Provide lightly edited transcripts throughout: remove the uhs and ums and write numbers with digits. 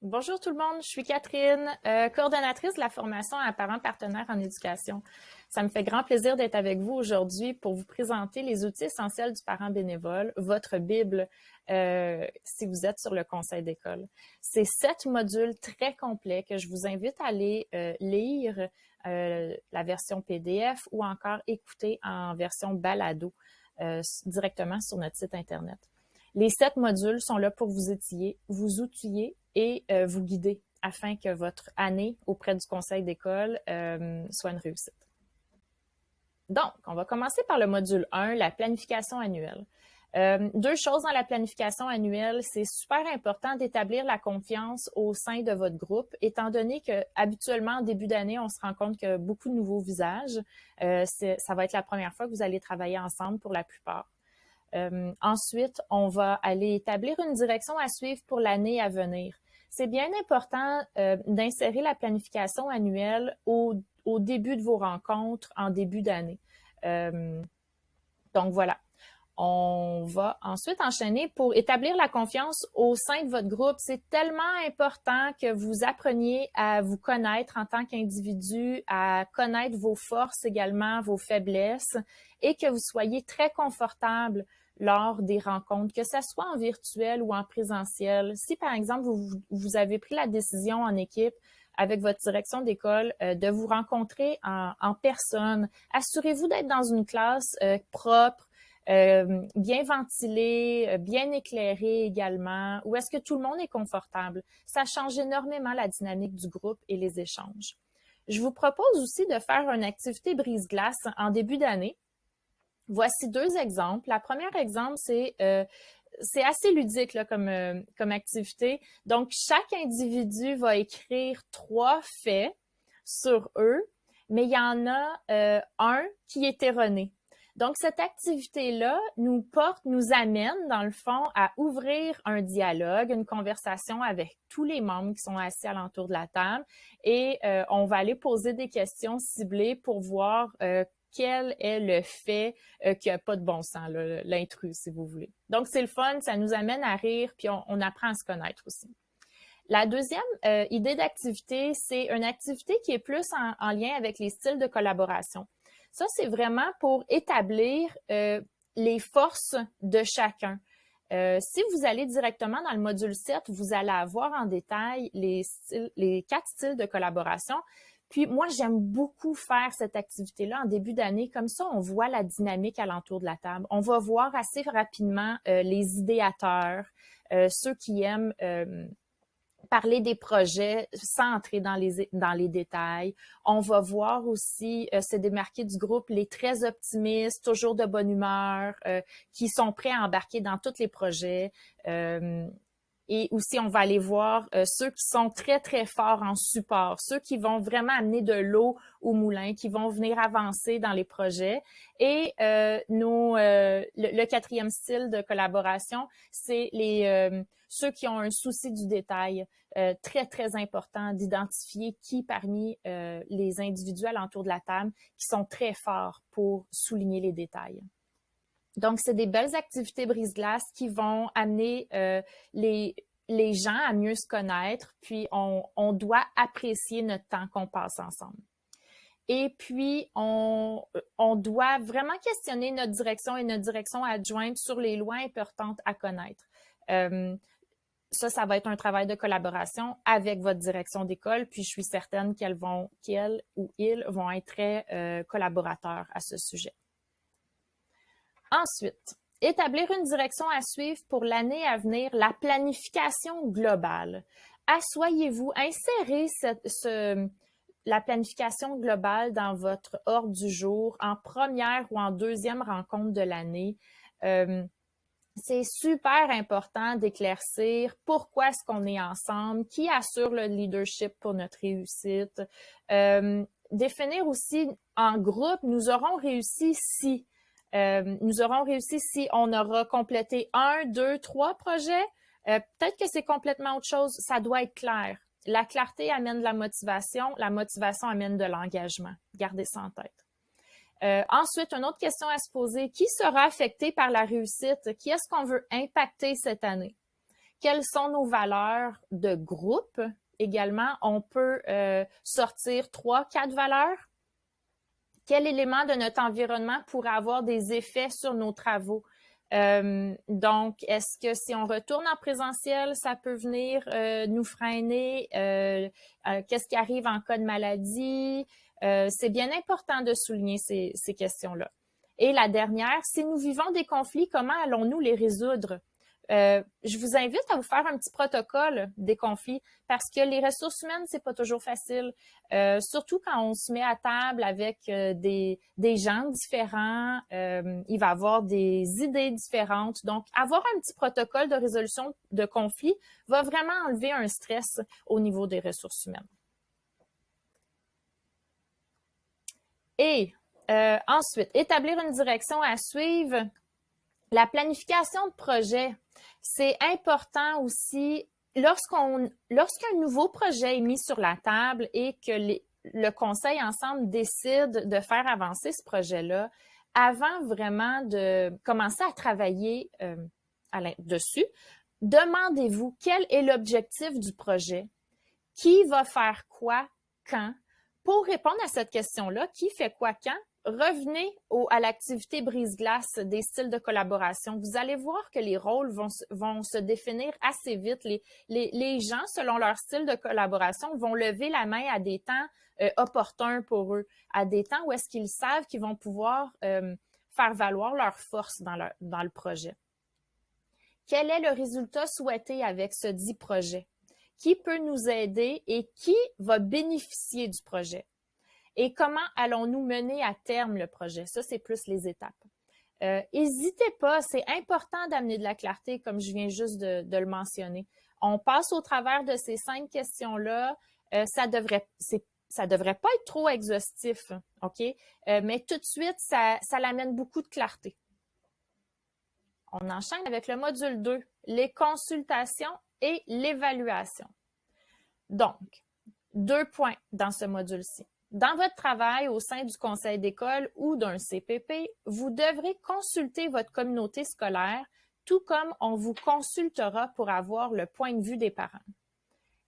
Bonjour tout le monde, je suis Catherine, coordonnatrice de la formation à parents partenaires en éducation. Ça me fait grand plaisir d'être avec vous aujourd'hui pour vous présenter les outils essentiels du parent bénévole, votre Bible, si vous êtes sur le conseil d'école. C'est 7 modules très complets que je vous invite à aller lire la version PDF ou encore écouter en version balado directement sur notre site Internet. Les 7 modules sont là pour vous étiller, vous outiller et vous guider afin que votre année auprès du conseil d'école soit une réussite. Donc, on va commencer par le module 1, la planification annuelle. 2 choses dans la planification annuelle, c'est super important d'établir la confiance au sein de votre groupe, étant donné que habituellement en début d'année, on se rend compte que beaucoup de nouveaux visages, ça va être la première fois que vous allez travailler ensemble pour la plupart. Ensuite, on va aller établir une direction à suivre pour l'année à venir. C'est bien important d'insérer la planification annuelle au début de vos rencontres en début d'année. Donc voilà. On va ensuite enchaîner pour établir la confiance au sein de votre groupe. C'est tellement important que vous appreniez à vous connaître en tant qu'individu, à connaître vos forces également, vos faiblesses, et que vous soyez très confortable lors des rencontres, que ce soit en virtuel ou en présentiel. Si, par exemple, vous avez pris la décision en équipe avec votre direction d'école de vous rencontrer en personne, assurez-vous d'être dans une classe propre, bien ventilé, bien éclairé également, où est-ce que tout le monde est confortable. Ça change énormément la dynamique du groupe et les échanges. Je vous propose aussi de faire une activité brise-glace en début d'année. Voici 2 exemples. La première exemple, c'est assez ludique là, comme activité. Donc, chaque individu va écrire 3 faits sur eux, mais il y en a un qui est erroné. Donc, cette activité-là nous amène, dans le fond, à ouvrir un dialogue, une conversation avec tous les membres qui sont assis alentour de la table et on va aller poser des questions ciblées pour voir quel est le fait qui n'a pas de bon sens, l'intrus, si vous voulez. Donc, c'est le fun, ça nous amène à rire, puis on apprend à se connaître aussi. La deuxième idée d'activité, c'est une activité qui est plus en lien avec les styles de collaboration. Ça, c'est vraiment pour établir les forces de chacun. Si vous allez directement dans le module 7, vous allez avoir en détail les 4 styles de collaboration. Puis moi, j'aime beaucoup faire cette activité-là en début d'année. Comme ça, on voit la dynamique alentour de la table. On va voir assez rapidement les idéateurs, ceux qui aiment parler des projets sans entrer dans les détails. On va voir aussi se démarquer du groupe les très optimistes, toujours de bonne humeur, qui sont prêts à embarquer dans tous les projets. Et aussi, on va aller voir ceux qui sont très, très forts en support, ceux qui vont vraiment amener de l'eau au moulin, qui vont venir avancer dans les projets. Et le 4e style de collaboration, c'est ceux qui ont un souci du détail. Très, très important d'identifier qui parmi les individus alentour de la table qui sont très forts pour souligner les détails. Donc, c'est des belles activités brise-glace qui vont amener les gens à mieux se connaître, puis on doit apprécier notre temps qu'on passe ensemble. Et puis, on doit vraiment questionner notre direction et notre direction adjointe sur les lois importantes à connaître. Ça va être un travail de collaboration avec votre direction d'école, puis je suis certaine qu'elles ou ils vont être très collaborateurs à ce sujet. Ensuite, établir une direction à suivre pour l'année à venir, la planification globale. Asseyez-vous, insérez la planification globale dans votre ordre du jour en première ou en deuxième rencontre de l'année. C'est super important d'éclaircir pourquoi est-ce qu'on est ensemble, qui assure le leadership pour notre réussite. Définir aussi en groupe, nous aurons réussi si. Nous aurons réussi si on aura complété 1, 2, 3 projets. Peut-être que c'est complètement autre chose. Ça doit être clair. La clarté amène de la motivation amène de l'engagement. Gardez ça en tête. Ensuite, une autre question à se poser. Qui sera affecté par la réussite? Qui est-ce qu'on veut impacter cette année? quelles sont nos valeurs de groupe. Également, on peut sortir 3-4 valeurs. Quel élément de notre environnement pourrait avoir des effets sur nos travaux? Donc, est-ce que si on retourne en présentiel, ça peut venir nous freiner? Qu'est-ce qui arrive en cas de maladie? C'est bien important de souligner ces questions-là. Et la dernière, si nous vivons des conflits, comment allons-nous les résoudre? Je vous invite à vous faire un petit protocole des conflits parce que les ressources humaines, c'est pas toujours facile. Surtout quand on se met à table avec des gens différents, il va y avoir des idées différentes. Donc, avoir un petit protocole de résolution de conflits va vraiment enlever un stress au niveau des ressources humaines. Et ensuite, établir une direction à suivre. La planification de projet, c'est important aussi lorsqu'un nouveau projet est mis sur la table et que le conseil ensemble décide de faire avancer ce projet-là, avant vraiment de commencer à travailler dessus, demandez-vous quel est l'objectif du projet, qui va faire quoi, quand. Pour répondre à cette question-là, qui fait quoi, quand, revenez à l'activité brise-glace des styles de collaboration. Vous allez voir que les rôles vont se définir assez vite. Les gens, selon leur style de collaboration, vont lever la main à des temps opportuns pour eux, à des temps où est-ce qu'ils savent qu'ils vont pouvoir faire valoir leur force dans le projet. Quel est le résultat souhaité avec ce dit projet? Qui peut nous aider et qui va bénéficier du projet? Et comment allons-nous mener à terme le projet? Ça, c'est plus les étapes. N'hésitez pas, c'est important d'amener de la clarté, comme je viens juste de le mentionner. On passe au travers de ces 5 questions-là. Ça devrait pas être trop exhaustif, OK? Mais tout de suite, ça l'amène beaucoup de clarté. On enchaîne avec le module 2, les consultations et l'évaluation. Donc, 2 points dans ce module-ci. Dans votre travail au sein du conseil d'école ou d'un CPP, vous devrez consulter votre communauté scolaire, tout comme on vous consultera pour avoir le point de vue des parents.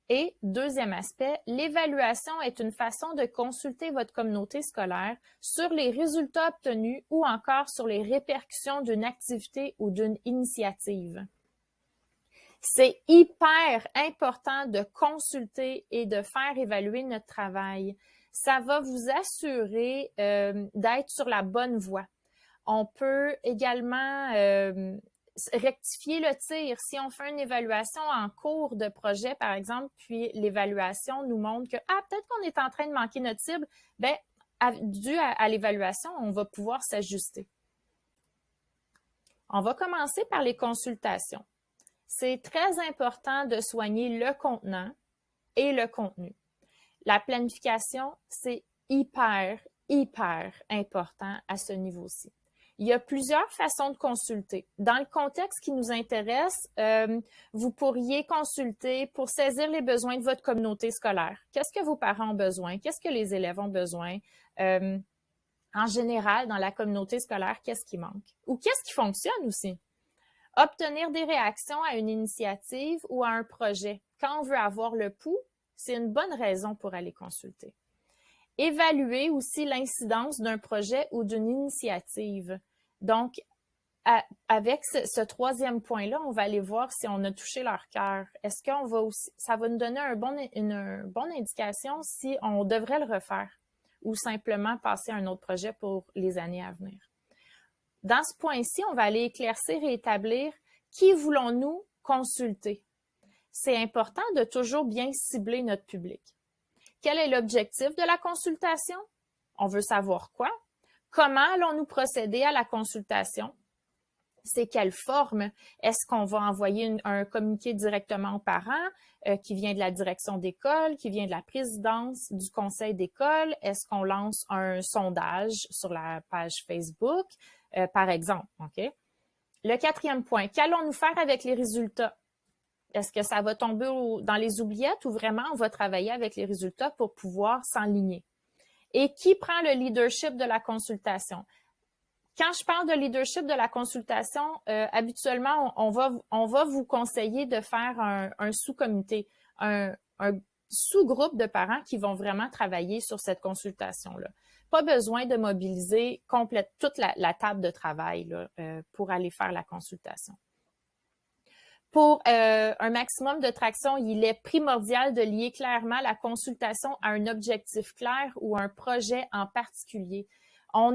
Et deuxième aspect, l'évaluation est une façon de consulter votre communauté scolaire sur les résultats obtenus ou encore sur les répercussions d'une activité ou d'une initiative. C'est hyper important de consulter et de faire évaluer notre travail. Ça va vous assurer d'être sur la bonne voie. On peut également rectifier le tir. Si on fait une évaluation en cours de projet, par exemple, puis l'évaluation nous montre que peut-être qu'on est en train de manquer notre cible, bien, dû à l'évaluation, on va pouvoir s'ajuster. On va commencer par les consultations. C'est très important de soigner le contenant et le contenu. La planification, c'est hyper important à ce niveau-ci. Il y a plusieurs façons de consulter. Dans le contexte qui nous intéresse, vous pourriez consulter pour saisir les besoins de votre communauté scolaire. Qu'est-ce que vos parents ont besoin? Qu'est-ce que les élèves ont besoin? En général, dans la communauté scolaire, qu'est-ce qui manque? Ou qu'est-ce qui fonctionne aussi? Obtenir des réactions à une initiative ou à un projet. Quand on veut avoir le pouls, c'est une bonne raison pour aller consulter. Évaluer aussi l'incidence d'un projet ou d'une initiative. Donc, avec ce troisième point-là, on va aller voir si on a touché leur cœur. Est-ce qu'on va aussi, ça va nous donner une bonne indication si on devrait le refaire ou simplement passer à un autre projet pour les années à venir. Dans ce point-ci, on va aller éclaircir et établir qui voulons-nous consulter. C'est important de toujours bien cibler notre public. Quel est l'objectif de la consultation? On veut savoir quoi? Comment allons-nous procéder à la consultation? C'est quelle forme? Est-ce qu'on va envoyer un communiqué directement aux parents qui vient de la direction d'école, qui vient de la présidence du conseil d'école? Est-ce qu'on lance un sondage sur la page Facebook, par exemple? OK? Le 4e point, qu'allons-nous faire avec les résultats? Est-ce que ça va tomber dans les oubliettes ou vraiment on va travailler avec les résultats pour pouvoir s'enligner? Et qui prend le leadership de la consultation? Quand je parle de leadership de la consultation, habituellement, on va vous conseiller de faire un sous-comité, un sous-groupe de parents qui vont vraiment travailler sur cette consultation-là. Pas besoin de mobiliser toute la table de travail là, pour aller faire la consultation. Pour un maximum de traction, il est primordial de lier clairement la consultation à un objectif clair ou un projet en particulier. On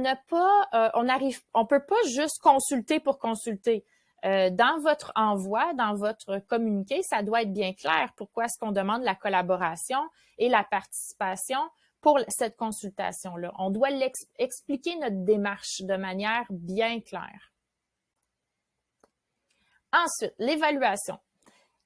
peut pas juste consulter pour consulter. Dans votre envoi, dans votre communiqué, ça doit être bien clair pourquoi est-ce qu'on demande la collaboration et la participation pour cette consultation-là. On doit expliquer notre démarche de manière bien claire. Ensuite, l'évaluation.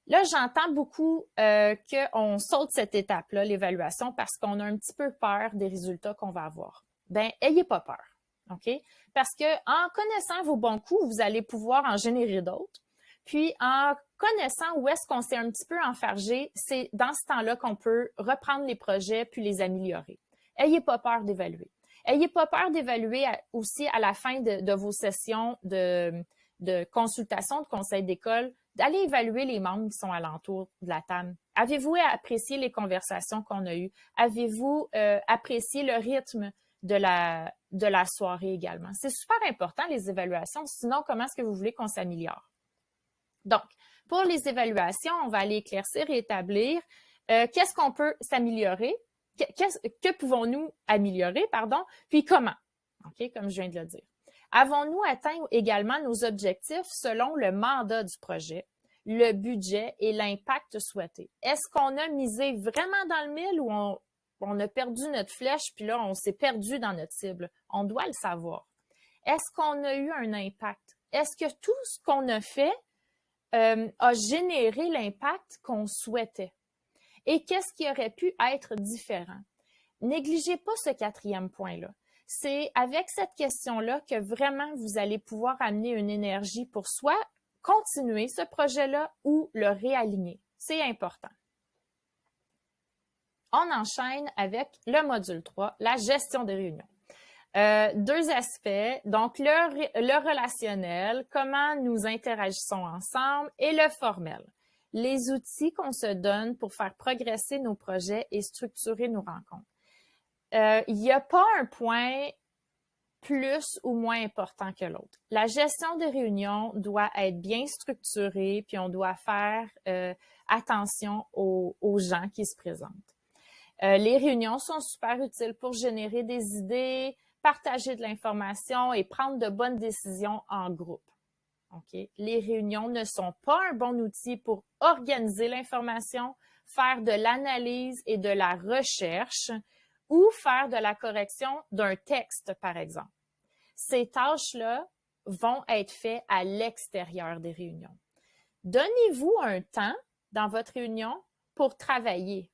Là, j'entends beaucoup qu'on saute cette étape-là, l'évaluation, parce qu'on a un petit peu peur des résultats qu'on va avoir. Ben, ayez pas peur, OK? Parce que en connaissant vos bons coups, vous allez pouvoir en générer d'autres. Puis, en connaissant où est-ce qu'on s'est un petit peu enfargé, c'est dans ce temps-là qu'on peut reprendre les projets puis les améliorer. Ayez pas peur d'évaluer. Ayez pas peur d'évaluer aussi à la fin de vos sessions de consultation, de conseil d'école, d'aller évaluer les membres qui sont alentour de la table. Avez-vous apprécié les conversations qu'on a eues? Avez-vous apprécié le rythme de la soirée également? C'est super important, les évaluations. Sinon, comment est-ce que vous voulez qu'on s'améliore? Donc, pour les évaluations, on va aller éclaircir et établir qu'est-ce qu'on peut s'améliorer, que pouvons-nous améliorer, puis comment, OK, comme je viens de le dire. Avons-nous atteint également nos objectifs selon le mandat du projet, le budget et l'impact souhaité? Est-ce qu'on a misé vraiment dans le mille ou on a perdu notre flèche, puis là, on s'est perdu dans notre cible? On doit le savoir. Est-ce qu'on a eu un impact? Est-ce que tout ce qu'on a fait a généré l'impact qu'on souhaitait? Et qu'est-ce qui aurait pu être différent? Négligez pas ce quatrième point-là. C'est avec cette question-là que vraiment vous allez pouvoir amener une énergie pour soit continuer ce projet-là ou le réaligner. C'est important. On enchaîne avec le module 3, la gestion des réunions. Deux aspects, donc le relationnel, comment nous interagissons ensemble, et le formel, les outils qu'on se donne pour faire progresser nos projets et structurer nos rencontres. Il n'y a pas un point plus ou moins important que l'autre. La gestion des réunions doit être bien structurée, puis on doit faire attention aux gens qui se présentent. Les réunions sont super utiles pour générer des idées, partager de l'information et prendre de bonnes décisions en groupe. Okay? Les réunions ne sont pas un bon outil pour organiser l'information, faire de l'analyse et de la recherche ou faire de la correction d'un texte, par exemple. Ces tâches-là vont être faites à l'extérieur des réunions. Donnez-vous un temps dans votre réunion pour travailler.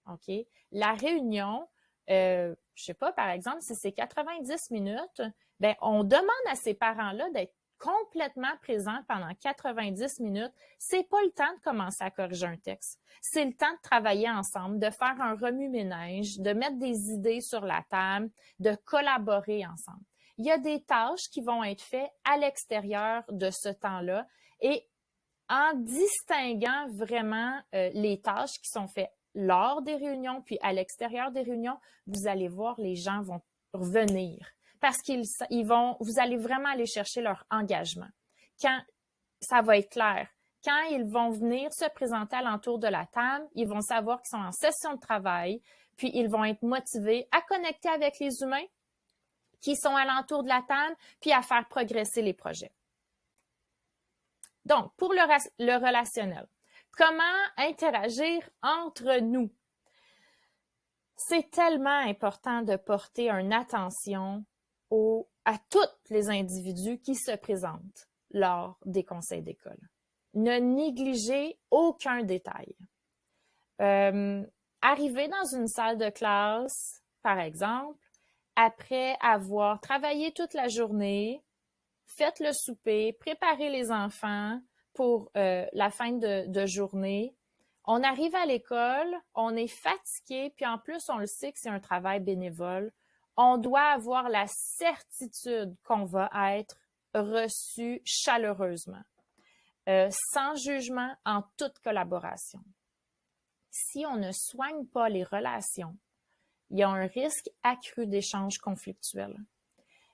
OK? La réunion, je sais pas, par exemple, si c'est 90 minutes, ben on demande à ces parents-là d'être complètement présents pendant 90 minutes. C'est pas le temps de commencer à corriger un texte. C'est le temps de travailler ensemble, de faire un remue-ménage, de mettre des idées sur la table, de collaborer ensemble. Il y a des tâches qui vont être faites à l'extérieur de ce temps-là et en distinguant vraiment les tâches qui sont faites lors des réunions puis à l'extérieur des réunions, vous allez voir, les gens vont revenir parce vous allez vraiment aller chercher leur engagement. Quand ça va être clair, quand ils vont venir se présenter alentour de la table, ils vont savoir qu'ils sont en session de travail, puis ils vont être motivés à connecter avec les humains qui sont alentour de la table, puis à faire progresser les projets. Donc, pour le relationnel, comment interagir entre nous? C'est tellement important de porter une attention à tous les individus qui se présentent lors des conseils d'école. Ne négligez aucun détail. Arriver dans une salle de classe, par exemple, après avoir travaillé toute la journée, faites le souper, préparez les enfants pour la fin de journée. On arrive à l'école, on est fatigué, puis en plus, on le sait que c'est un travail bénévole. On doit avoir la certitude qu'on va être reçu chaleureusement, sans jugement, en toute collaboration. Si on ne soigne pas les relations, il y a un risque accru d'échanges conflictuels.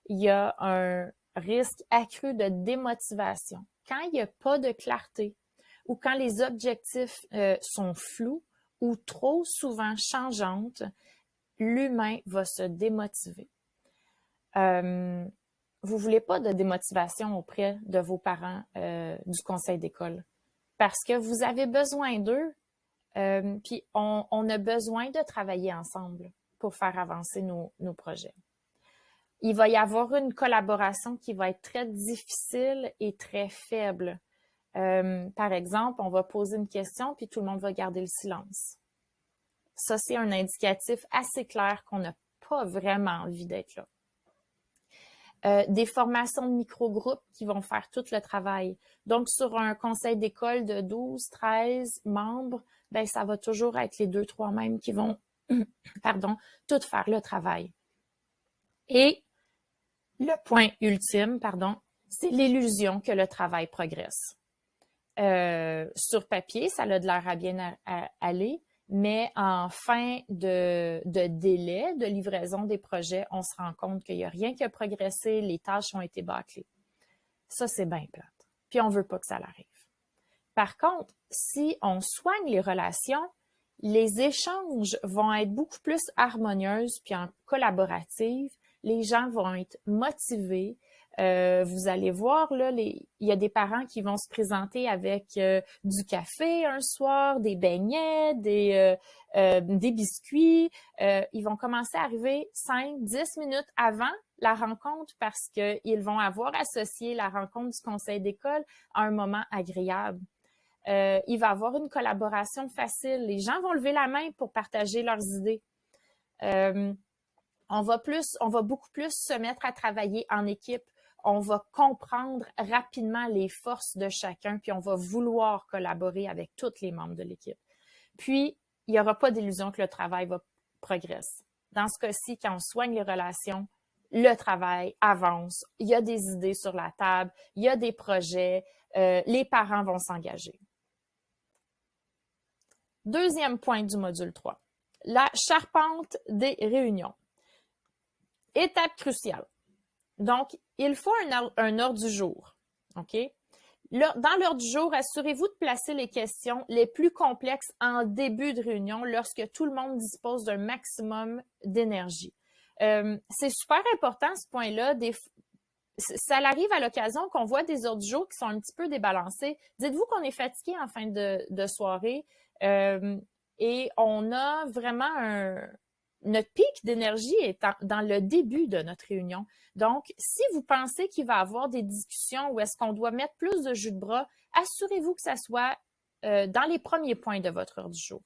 Il y a un risque accru de démotivation. Quand il n'y a pas de clarté ou quand les objectifs sont flous ou trop souvent changeantes, l'humain va se démotiver. Vous voulez pas de démotivation auprès de vos parents du conseil d'école parce que vous avez besoin d'eux, puis on a besoin de travailler ensemble pour faire avancer nos projets. Il va y avoir une collaboration qui va être très difficile et très faible. Par exemple, on va poser une question puis tout le monde va garder le silence. Ça, c'est un indicatif assez clair qu'on n'a pas vraiment envie d'être là. Des formations de micro-groupes qui vont faire tout le travail. Donc, sur un conseil d'école de 12, 13 membres, ben ça va toujours être les 2-3 mêmes qui vont tout faire le travail. Et le point ultime, c'est l'illusion que le travail progresse. Sur papier, ça a de l'air à bien aller, mais en fin de délai de livraison des projets, on se rend compte qu'il n'y a rien qui a progressé, les tâches ont été bâclées. Ça, c'est bien plate. Puis on ne veut pas que ça arrive. Par contre, si on soigne les relations, les échanges vont être beaucoup plus harmonieuses puis en collaborative. Les gens vont être motivés. Vous allez voir, là, il y a des parents qui vont se présenter avec du café un soir, des beignets, des biscuits. Ils vont commencer à arriver 5-10 minutes avant la rencontre parce qu'ils vont avoir associé la rencontre du conseil d'école à un moment agréable. Il va y avoir une collaboration facile. Les gens vont lever la main pour partager leurs idées. On va beaucoup plus se mettre à travailler en équipe. On va comprendre rapidement les forces de chacun, puis on va vouloir collaborer avec tous les membres de l'équipe. Puis, il n'y aura pas d'illusion que le travail va progresser. Dans ce cas-ci, quand on soigne les relations, le travail avance, il y a des idées sur la table, il y a des projets, les parents vont s'engager. Deuxième point du module 3, la charpente des réunions. Étape cruciale. Donc, il faut un ordre du jour. OK? Dans l'ordre du jour, assurez-vous de placer les questions les plus complexes en début de réunion lorsque tout le monde dispose d'un maximum d'énergie. C'est super important ce point-là. Ça arrive à l'occasion qu'on voit des ordres du jour qui sont un petit peu débalancés. Dites-vous qu'on est fatigué en fin de soirée et on a vraiment notre pic d'énergie est dans le début de notre réunion. Donc, si vous pensez qu'il va y avoir des discussions où est-ce qu'on doit mettre plus de jus de bras, assurez-vous que ça soit dans les premiers points de votre ordre du jour.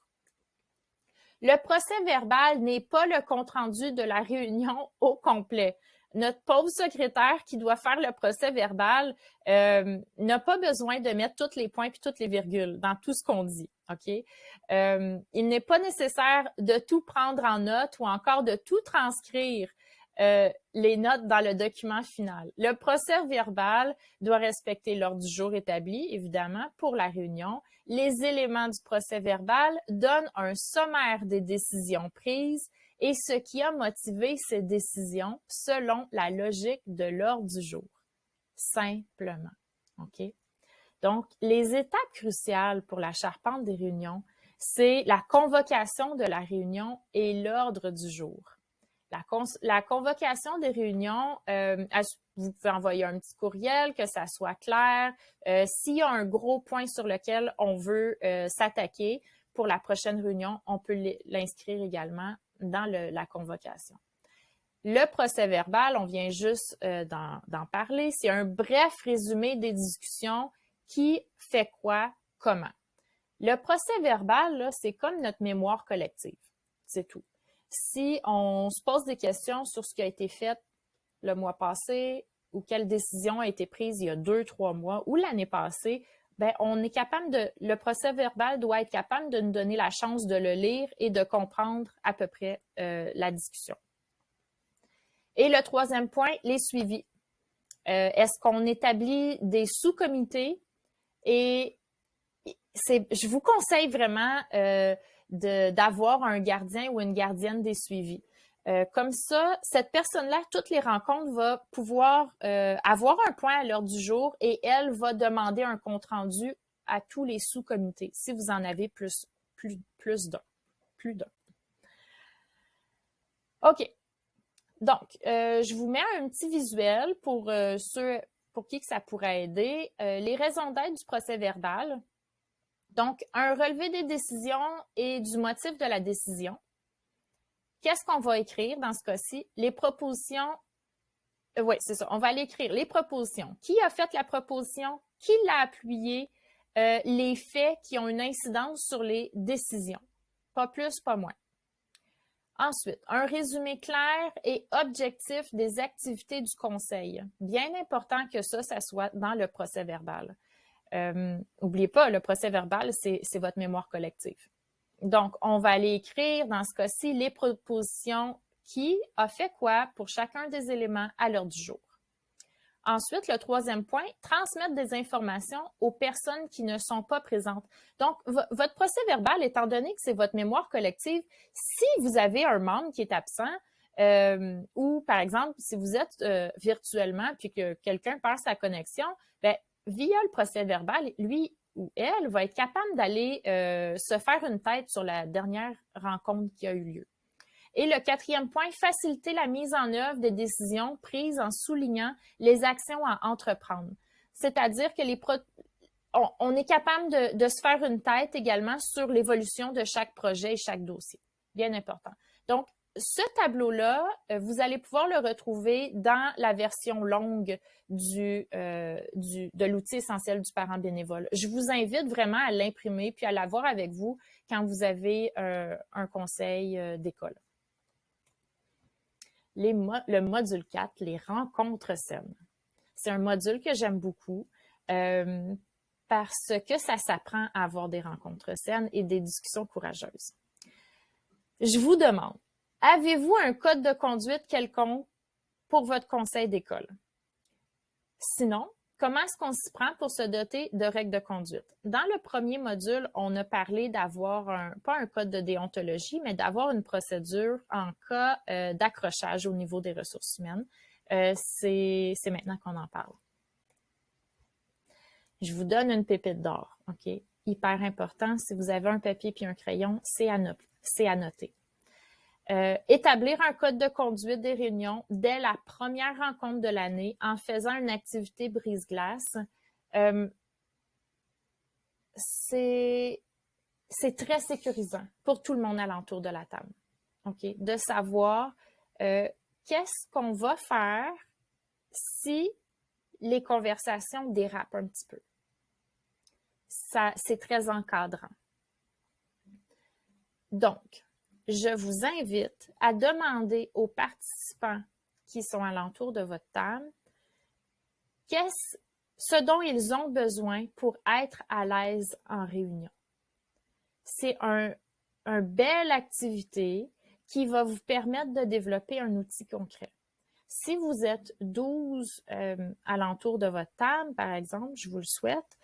Le procès verbal n'est pas le compte-rendu de la réunion au complet. Notre pauvre secrétaire qui doit faire le procès verbal n'a pas besoin de mettre tous les points puis toutes les virgules dans tout ce qu'on dit. OK? Il n'est pas nécessaire de tout prendre en note ou encore de tout transcrire les notes dans le document final. Le procès verbal doit respecter l'ordre du jour établi, évidemment, pour la réunion. Les éléments du procès verbal donnent un sommaire des décisions prises et ce qui a motivé ces décisions selon la logique de l'ordre du jour. Simplement. OK? Donc, les étapes cruciales pour la charpente des réunions, c'est la convocation de la réunion et l'ordre du jour. La convocation des réunions, vous pouvez envoyer un petit courriel, que ça soit clair. S'il y a un gros point sur lequel on veut s'attaquer pour la prochaine réunion, on peut l'inscrire également dans la convocation. Le procès verbal, on vient juste d'en parler, c'est un bref résumé des discussions qui fait quoi, comment. Le procès verbal, là, c'est comme notre mémoire collective, c'est tout. Si on se pose des questions sur ce qui a été fait le mois passé ou quelle décision a été prise il y a 2-3 mois ou l'année passée, ben on est capable le procès verbal doit être capable de nous donner la chance de le lire et de comprendre à peu près la discussion. Et le troisième point, les suivis. Est-ce qu'on établit des sous-comités? Et je vous conseille vraiment d'avoir un gardien ou une gardienne des suivis. Comme ça, cette personne-là, toutes les rencontres, va pouvoir avoir un point à l'ordre du jour et elle va demander un compte-rendu à tous les sous-comités, si vous en avez plus d'un. OK. Donc, je vous mets un petit visuel pour ceux pour qui que ça pourrait aider. Les raisons d'être du procès verbal. Donc, un relevé des décisions et du motif de la décision. Qu'est-ce qu'on va écrire dans ce cas-ci? Les propositions. Oui, c'est ça. On va aller écrire les propositions. Qui a fait la proposition? Qui l'a appuyée? Les faits qui ont une incidence sur les décisions. Pas plus, pas moins. Ensuite, un résumé clair et objectif des activités du conseil. Bien important que ça soit dans le procès verbal. N'oubliez pas, le procès verbal, c'est votre mémoire collective. Donc, on va aller écrire, dans ce cas-ci, les propositions qui a fait quoi pour chacun des éléments à l'heure du jour. Ensuite, le troisième point, transmettre des informations aux personnes qui ne sont pas présentes. Donc, votre procès verbal, étant donné que c'est votre mémoire collective, si vous avez un membre qui est absent, ou par exemple, si vous êtes virtuellement puis que quelqu'un perd sa connexion, bien, via le procès verbal, lui ou elle va être capable d'aller se faire une tête sur la dernière rencontre qui a eu lieu. Et le quatrième point, faciliter la mise en œuvre des décisions prises en soulignant les actions à entreprendre. C'est-à-dire que on est capable de se faire une tête également sur l'évolution de chaque projet et chaque dossier. Bien important. Donc, ce tableau-là, vous allez pouvoir le retrouver dans la version longue de l'outil essentiel du parent bénévole. Je vous invite vraiment à l'imprimer puis à l'avoir avec vous quand vous avez un conseil d'école. Le module 4, les rencontres saines. C'est un module que j'aime beaucoup parce que ça s'apprend à avoir des rencontres saines et des discussions courageuses. Je vous demande, avez-vous un code de conduite quelconque pour votre conseil d'école? Sinon, comment est-ce qu'on s'y prend pour se doter de règles de conduite? Dans le premier module, on a parlé d'avoir pas un code de déontologie, mais d'avoir une procédure en cas d'accrochage au niveau des ressources humaines. C'est maintenant qu'on en parle. Je vous donne une pépite d'or, OK? Hyper important, si vous avez un papier puis un crayon, c'est à noter. Établir un code de conduite des réunions dès la première rencontre de l'année en faisant une activité brise-glace. C'est très sécurisant pour tout le monde alentour de la table. Okay? De savoir qu'est-ce qu'on va faire si les conversations dérapent un petit peu. C'est très encadrant. Donc, je vous invite à demander aux participants qui sont alentour de votre table ce dont ils ont besoin pour être à l'aise en réunion. C'est une belle activité qui va vous permettre de développer un outil concret. Si vous êtes 12 alentour de votre table, par exemple, je vous le souhaite,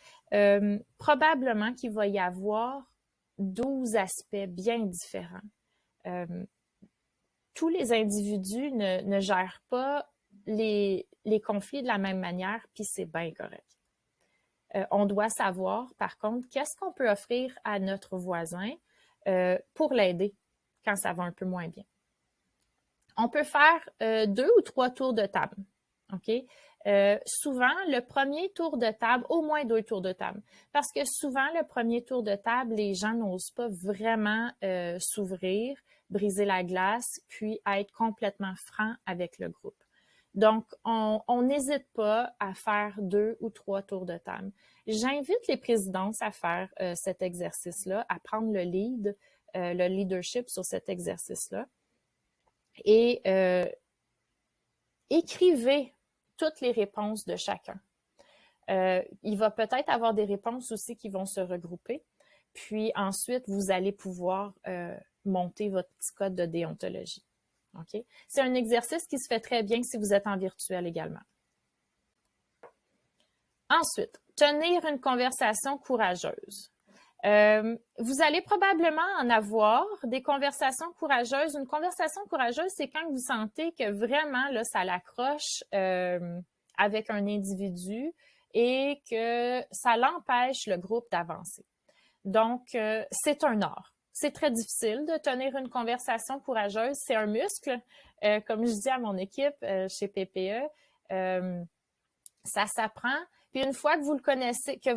probablement qu'il va y avoir 12 aspects bien différents. Tous les individus ne gèrent pas les conflits de la même manière, puis c'est bien correct. On doit savoir, par contre, qu'est-ce qu'on peut offrir à notre voisin pour l'aider quand ça va un peu moins bien. On peut faire 2 ou 3 tours de table. OK? Souvent, le premier tour de table, au moins 2 tours de table. Parce que souvent, le premier tour de table, les gens n'osent pas vraiment s'ouvrir, briser la glace, puis être complètement franc avec le groupe. Donc, on n'hésite pas à faire 2 ou 3 tours de table. J'invite les présidences à faire cet exercice-là, à prendre le leadership sur cet exercice-là. Et écrivez toutes les réponses de chacun. Il va peut-être avoir des réponses aussi qui vont se regrouper. Puis ensuite, vous allez pouvoir monter votre petit code de déontologie. OK? C'est un exercice qui se fait très bien si vous êtes en virtuel également. Ensuite, tenir une conversation courageuse. Vous allez probablement en avoir des conversations courageuses. Une conversation courageuse, c'est quand vous sentez que vraiment, là, ça l'accroche avec un individu et que ça l'empêche le groupe d'avancer. Donc, c'est un art. C'est très difficile de tenir une conversation courageuse. C'est un muscle. Comme je dis à mon équipe chez PPE, ça s'apprend. Puis une fois que vous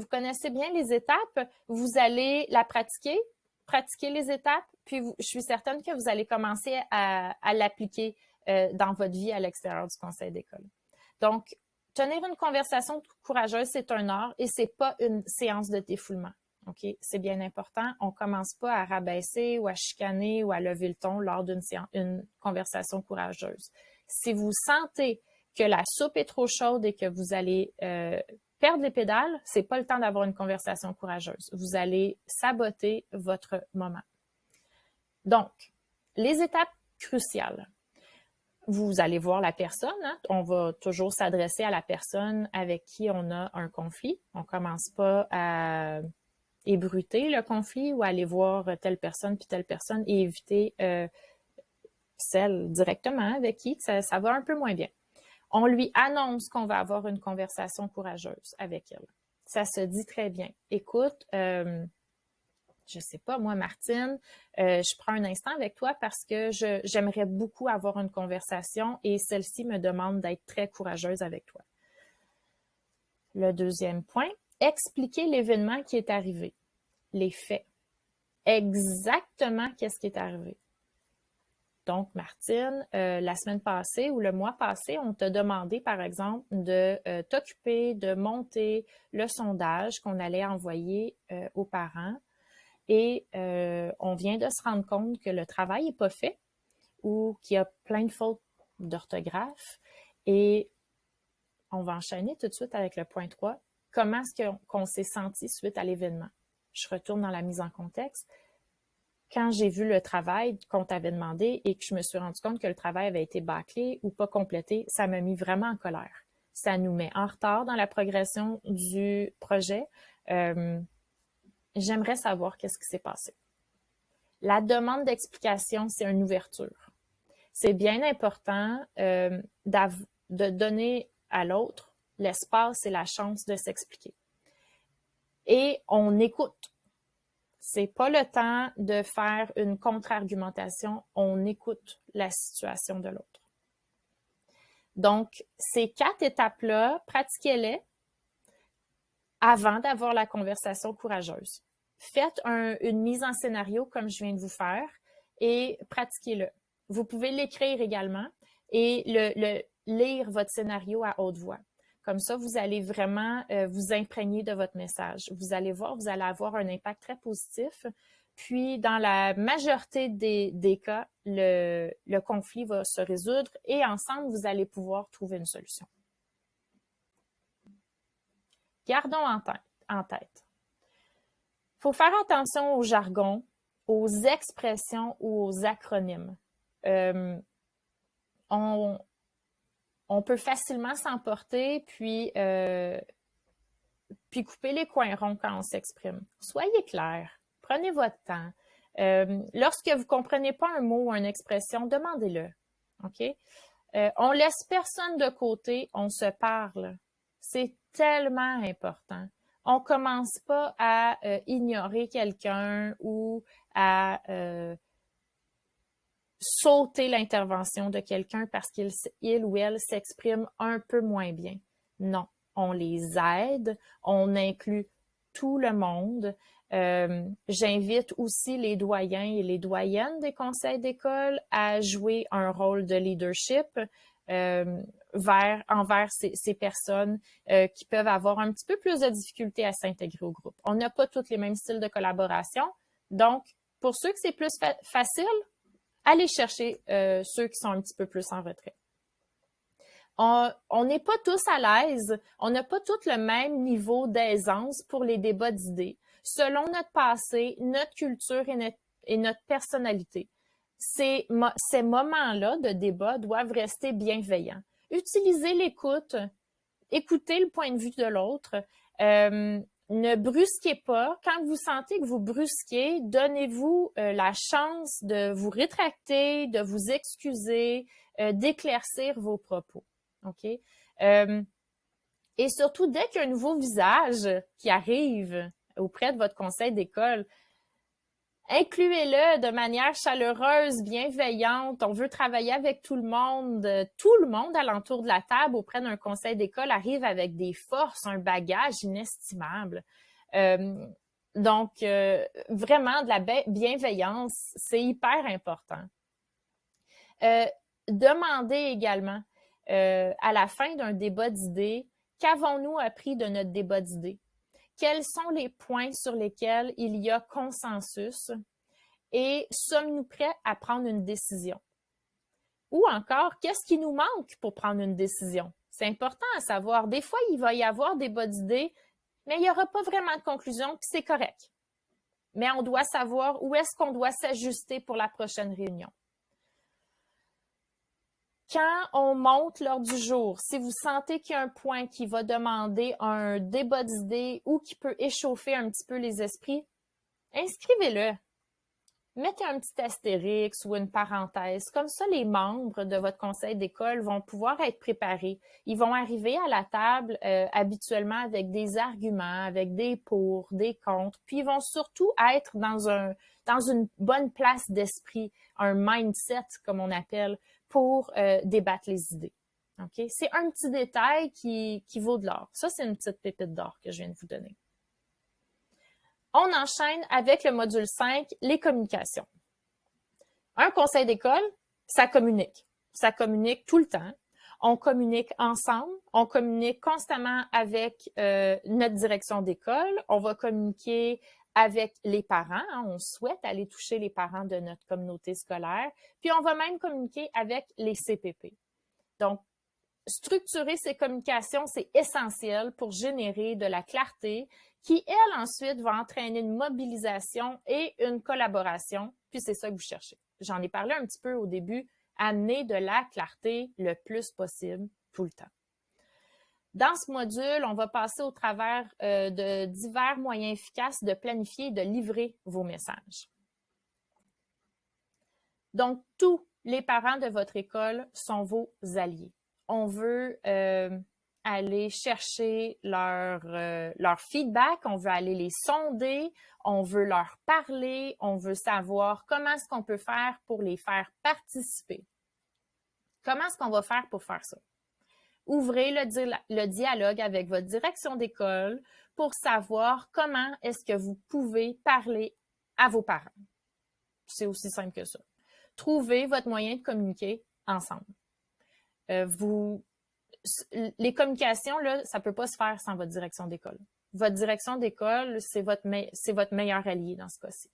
connaissez bien les étapes, vous allez la pratiquer les étapes, puis je suis certaine que vous allez commencer à l'appliquer dans votre vie à l'extérieur du conseil d'école. Donc, tenir une conversation courageuse, c'est un art et c'est pas une séance de défoulement. OK? C'est bien important. On commence pas à rabaisser ou à chicaner ou à lever le ton lors d'une conversation courageuse. Si vous sentez que la soupe est trop chaude et que vous allez perdre les pédales, c'est pas le temps d'avoir une conversation courageuse. Vous allez saboter votre moment. Donc, les étapes cruciales. Vous allez voir la personne. Hein? On va toujours s'adresser à la personne avec qui on a un conflit. On commence pas à ébruiter le conflit ou aller voir telle personne puis telle personne et éviter celle directement avec qui ça va un peu moins bien. On lui annonce qu'on va avoir une conversation courageuse avec elle. Ça se dit très bien. Écoute, je sais pas, moi, Martine, je prends un instant avec toi parce que j'aimerais beaucoup avoir une conversation et celle-ci me demande d'être très courageuse avec toi. Le deuxième point, expliquer l'événement qui est arrivé, les faits. Exactement qu'est-ce qui est arrivé. Donc, Martine, la semaine passée ou le mois passé, on t'a demandé, par exemple, de t'occuper de monter le sondage qu'on allait envoyer aux parents. Et on vient de se rendre compte que le travail n'est pas fait ou qu'il y a plein de fautes d'orthographe. Et on va enchaîner tout de suite avec le point 3. Comment est-ce qu'on s'est senti suite à l'événement? Je retourne dans la mise en contexte. Quand j'ai vu le travail qu'on t'avait demandé et que je me suis rendu compte que le travail avait été bâclé ou pas complété, ça m'a mis vraiment en colère. Ça nous met en retard dans la progression du projet. J'aimerais savoir qu'est-ce qui s'est passé. La demande d'explication, c'est une ouverture. C'est bien important de donner à l'autre l'espace et la chance de s'expliquer. Et on écoute. C'est pas le temps de faire une contre-argumentation, on écoute la situation de l'autre. Donc, ces 4 étapes-là, pratiquez-les avant d'avoir la conversation courageuse. Faites une mise en scénario comme je viens de vous faire et pratiquez-le. Vous pouvez l'écrire également et lire votre scénario à haute voix. Comme ça, vous allez vraiment vous imprégner de votre message. Vous allez voir, vous allez avoir un impact très positif. Puis, dans la majorité des cas, le conflit va se résoudre et ensemble, vous allez pouvoir trouver une solution. Gardons en tête. Il faut faire attention au jargon, aux expressions ou aux acronymes. On peut facilement s'emporter puis couper les coins ronds quand on s'exprime. Soyez clair, prenez votre temps. Lorsque vous ne comprenez pas un mot ou une expression, demandez-le. OK? On laisse personne de côté, on se parle. C'est tellement important. On ne commence pas à ignorer quelqu'un ou à sauter l'intervention de quelqu'un parce qu'il ou elle s'exprime un peu moins bien. Non, on les aide, on inclut tout le monde. J'invite aussi les doyens et les doyennes des conseils d'école à jouer un rôle de leadership envers ces personnes qui peuvent avoir un petit peu plus de difficulté à s'intégrer au groupe. On n'a pas tous les mêmes styles de collaboration, donc pour ceux que c'est plus facile, allez chercher ceux qui sont un petit peu plus en retrait. On n'est pas tous à l'aise, on n'a pas tous le même niveau d'aisance pour les débats d'idées, selon notre passé, notre culture et notre personnalité. ces moments-là de débat doivent rester bienveillants. Utilisez l'écoute, écoutez le point de vue de l'autre, ne brusquez pas. Quand vous sentez que vous brusquez, donnez-vous la chance de vous rétracter, de vous excuser, d'éclaircir vos propos. OK? Et surtout, dès qu'il y a un nouveau visage qui arrive auprès de votre conseil d'école, incluez-le de manière chaleureuse, bienveillante. On veut travailler avec tout le monde. Tout le monde alentour de la table auprès d'un conseil d'école arrive avec des forces, un bagage inestimable. Donc, vraiment, de la bienveillance, c'est hyper important. Demandez également, à la fin d'un débat d'idées, qu'avons-nous appris de notre débat d'idées? Quels sont les points sur lesquels il y a consensus et sommes-nous prêts à prendre une décision? Ou encore, qu'est-ce qui nous manque pour prendre une décision? C'est important à savoir. Des fois, il va y avoir des débats d'idées, mais il n'y aura pas vraiment de conclusion, puis c'est correct. Mais on doit savoir où est-ce qu'on doit s'ajuster pour la prochaine réunion. Quand on monte l'ordre du jour, si vous sentez qu'il y a un point qui va demander un débat d'idées ou qui peut échauffer un petit peu les esprits, inscrivez-le. Mettez un petit astérix ou une parenthèse. Comme ça, les membres de votre conseil d'école vont pouvoir être préparés. Ils vont arriver à la table habituellement avec des arguments, avec des pour, des contre, puis ils vont surtout être dans une bonne place d'esprit, un mindset, comme on appelle, pour débattre les idées. Okay? C'est un petit détail qui vaut de l'or. Ça, c'est une petite pépite d'or que je viens de vous donner. On enchaîne avec le module 5, les communications. Un conseil d'école, ça communique. Ça communique tout le temps. On communique ensemble. On communique constamment avec notre direction d'école. On va communiquer avec les parents. On souhaite aller toucher les parents de notre communauté scolaire. Puis, on va même communiquer avec les CPP. Donc, structurer ces communications, c'est essentiel pour générer de la clarté qui, elle, ensuite, va entraîner une mobilisation et une collaboration. Puis, c'est ça que vous cherchez. J'en ai parlé un petit peu au début. Amener de la clarté le plus possible tout le temps. Dans ce module, on va passer au travers de divers moyens efficaces de planifier et de livrer vos messages. Donc, tous les parents de votre école sont vos alliés. On veut aller chercher leur feedback, on veut aller les sonder, on veut leur parler, on veut savoir comment est-ce qu'on peut faire pour les faire participer. Comment est-ce qu'on va faire pour faire ça? Ouvrez le dialogue avec votre direction d'école pour savoir comment est-ce que vous pouvez parler à vos parents. C'est aussi simple que ça. Trouvez votre moyen de communiquer ensemble. Les communications, là, ça ne peut pas se faire sans votre direction d'école. Votre direction d'école, c'est votre meilleur allié dans ce cas-ci.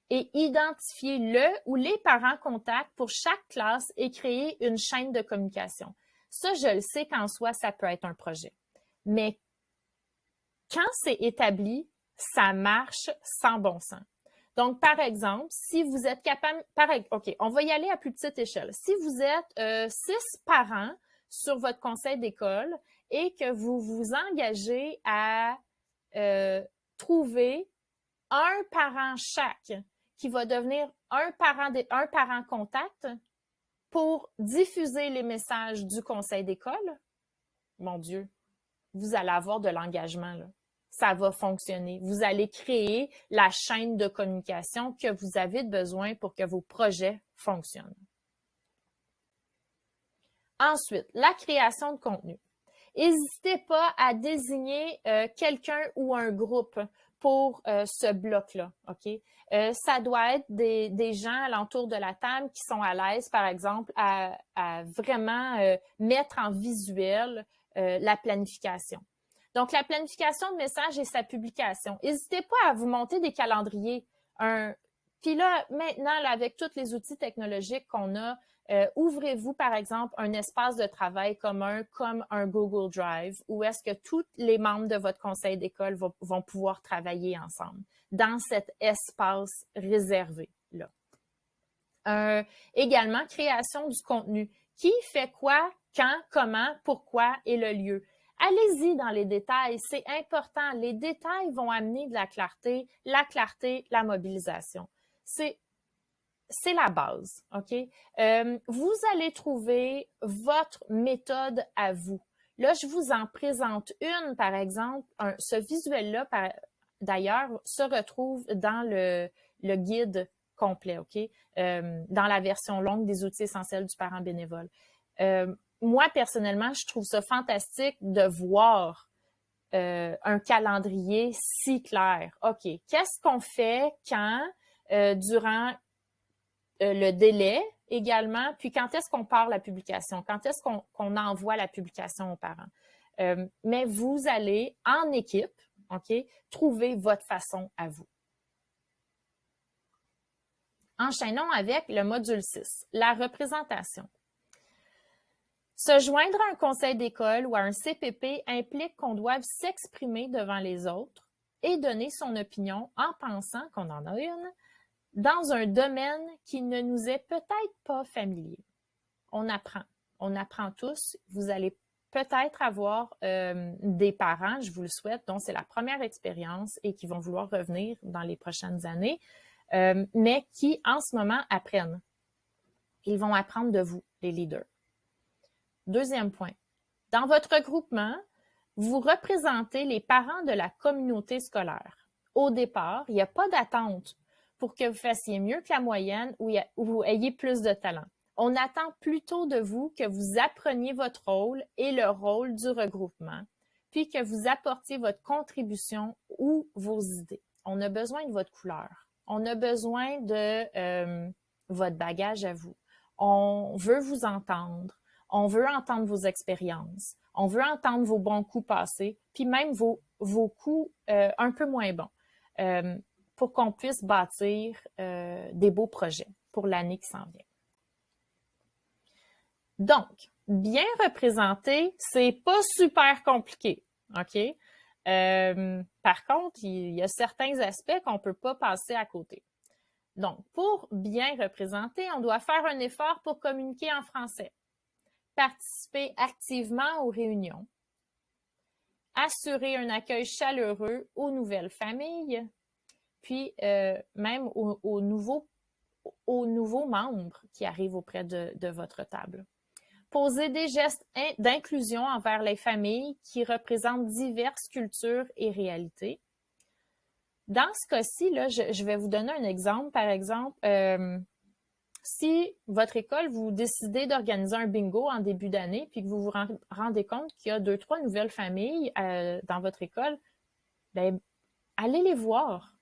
Et identifiez le ou les parents contacts pour chaque classe et créer une chaîne de communication. Ça, je le sais qu'en soi, ça peut être un projet. Mais quand c'est établi, ça marche sans bon sens. Donc, par exemple, si vous êtes capable... OK, on va y aller à plus petite échelle. Si vous êtes 6 parents sur votre conseil d'école et que vous vous engagez à trouver un parent chaque qui va devenir un parent contact pour diffuser les messages du conseil d'école, mon Dieu, vous allez avoir de l'engagement, là. Ça va fonctionner. Vous allez créer la chaîne de communication que vous avez besoin pour que vos projets fonctionnent. Ensuite, la création de contenu. N'hésitez pas à désigner quelqu'un ou un groupe pour ce bloc-là, OK? Ça doit être des gens alentour de la table qui sont à l'aise, par exemple, à vraiment mettre en visuel la planification. Donc, la planification de messages et sa publication. N'hésitez pas à vous monter des calendriers. Puis là, maintenant, là, avec tous les outils technologiques qu'on a, ouvrez-vous, par exemple, un espace de travail commun comme un Google Drive où est-ce que tous les membres de votre conseil d'école vont pouvoir travailler ensemble dans cet espace réservé-là. Également, création du contenu. Qui fait quoi, quand, comment, pourquoi et le lieu. Allez-y dans les détails, c'est important. Les détails vont amener de la clarté, la mobilisation. C'est la base, OK? Vous allez trouver votre méthode à vous. Là, je vous en présente une, par exemple. Ce visuel-là, d'ailleurs, se retrouve dans le guide complet, OK? Dans la version longue des outils essentiels du parent bénévole. Moi, personnellement, je trouve ça fantastique de voir un calendrier si clair. OK, qu'est-ce qu'on fait quand, durant le délai également, puis quand est-ce qu'on part la publication, quand est-ce qu'on envoie la publication aux parents. Mais vous allez, en équipe, OK, trouver votre façon à vous. Enchaînons avec le module 6, la représentation. Se joindre à un conseil d'école ou à un CPP implique qu'on doive s'exprimer devant les autres et donner son opinion en pensant qu'on en a une dans un domaine qui ne nous est peut-être pas familier. On apprend tous. Vous allez peut-être avoir des parents, je vous le souhaite, dont c'est la première expérience et qui vont vouloir revenir dans les prochaines années, mais qui en ce moment apprennent. Ils vont apprendre de vous, les leaders. Deuxième point, dans votre regroupement, vous représentez les parents de la communauté scolaire. Au départ, il n'y a pas d'attente pour que vous fassiez mieux que la moyenne ou vous ayez plus de talent. On attend plutôt de vous que vous appreniez votre rôle et le rôle du regroupement, puis que vous apportiez votre contribution ou vos idées. On a besoin de votre couleur. On a besoin de votre bagage à vous. On veut vous entendre. On veut entendre vos expériences. On veut entendre vos bons coups passés, puis même vos coups un peu moins bons, pour qu'on puisse bâtir des beaux projets pour l'année qui s'en vient. Donc, bien représenter, c'est pas super compliqué, OK? Par contre, il y a certains aspects qu'on peut pas passer à côté. Donc, pour bien représenter, on doit faire un effort pour communiquer en français, participer activement aux réunions, assurer un accueil chaleureux aux nouvelles familles, puis même aux nouveaux membres qui arrivent auprès de votre table. Poser des gestes d'inclusion envers les familles qui représentent diverses cultures et réalités. Dans ce cas-ci, là, je vais vous donner un exemple. Par exemple, si votre école, vous décidez d'organiser un bingo en début d'année, puis que vous vous rendez compte qu'il y a 2-3 nouvelles familles dans votre école, bien, allez les voir.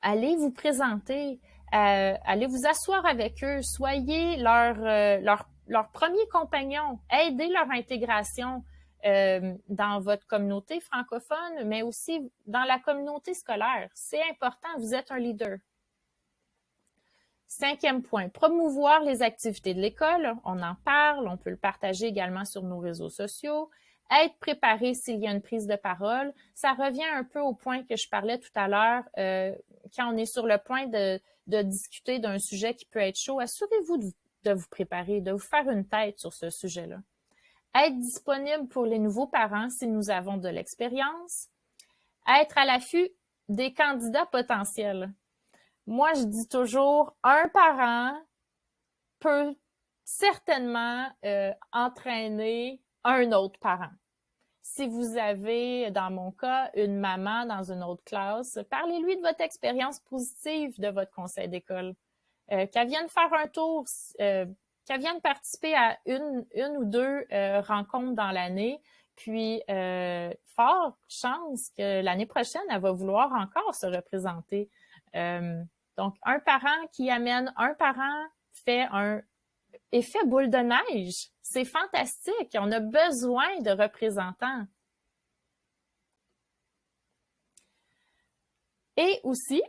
Allez vous présenter, allez vous asseoir avec eux, soyez leur premier compagnon, aidez leur intégration dans votre communauté francophone, mais aussi dans la communauté scolaire. C'est important, vous êtes un leader. 5e point, promouvoir les activités de l'école. On en parle, on peut le partager également sur nos réseaux sociaux. Être préparé s'il y a une prise de parole. Ça revient un peu au point que je parlais tout à l'heure. Quand on est sur le point de discuter d'un sujet qui peut être chaud, assurez-vous de vous préparer, de vous faire une tête sur ce sujet-là. Être disponible pour les nouveaux parents si nous avons de l'expérience. Être à l'affût des candidats potentiels. Moi, je dis toujours, un parent peut certainement entraîner un autre parent. Si vous avez, dans mon cas, une maman dans une autre classe, parlez-lui de votre expérience positive de votre conseil d'école. Qu'elle vienne faire un tour, qu'elle vienne participer à une ou deux rencontres dans l'année, puis fort chance que l'année prochaine, elle va vouloir encore se représenter. Donc, un parent qui amène un parent fait un effet boule de neige. C'est fantastique. On a besoin de représentants. Et aussi,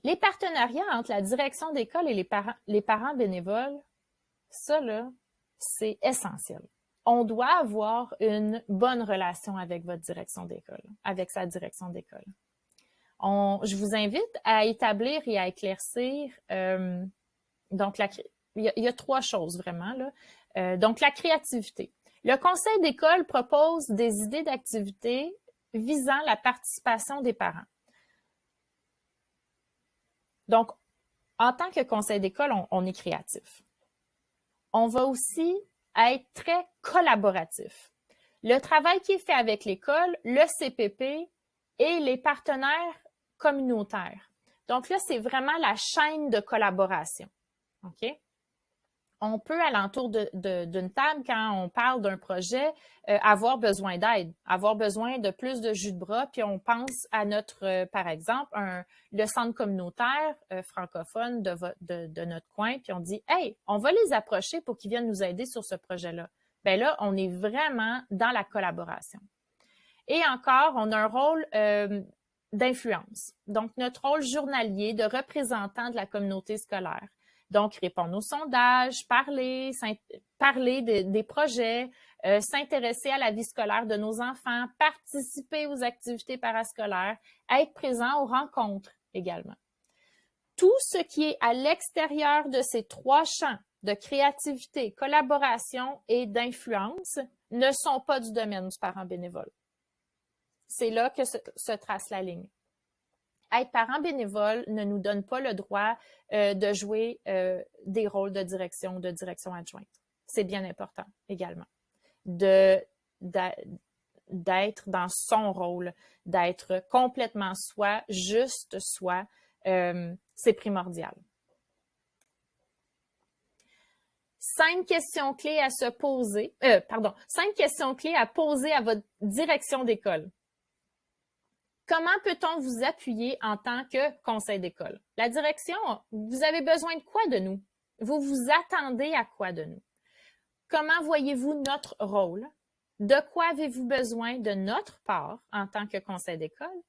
les partenariats entre la direction d'école et les parents bénévoles, ça, là, c'est essentiel. On doit avoir une bonne relation avec votre direction d'école, avec sa direction d'école. Je vous invite à établir et à éclaircir. Donc, il y a 3 choses vraiment là. Donc, la créativité. Le conseil d'école propose des idées d'activités visant la participation des parents. Donc, en tant que conseil d'école, on est créatif. On va aussi être très collaboratif. Le travail qui est fait avec l'école, le CPP et les partenaires communautaires. Donc là, c'est vraiment la chaîne de collaboration. OK? On peut, alentour d'une table, quand on parle d'un projet, avoir besoin d'aide, avoir besoin de plus de jus de bras, puis on pense à notre, par exemple, le centre communautaire francophone de notre coin, puis on dit « Hey, on va les approcher pour qu'ils viennent nous aider sur ce projet-là. » Bien là, on est vraiment dans la collaboration. Et encore, on a un rôle d'influence. Donc, notre rôle journalier de représentant de la communauté scolaire. Donc, répondre aux sondages, parler des projets, s'intéresser à la vie scolaire de nos enfants, participer aux activités parascolaires, être présent aux rencontres également. Tout ce qui est à l'extérieur de ces 3 champs de créativité, collaboration et d'influence ne sont pas du domaine du parent bénévole. C'est là que se trace la ligne. Être parent bénévole ne nous donne pas le droit de jouer des rôles de direction adjointe. C'est bien important également. D'être dans son rôle, d'être complètement soi, juste soi, c'est primordial. 5 questions clés à se poser, 5 questions clés à poser à votre direction d'école. Comment peut-on vous appuyer en tant que conseil d'école? La direction, vous avez besoin de quoi de nous? Vous vous attendez à quoi de nous? Comment voyez-vous notre rôle? De quoi avez-vous besoin de notre part en tant que conseil d'école?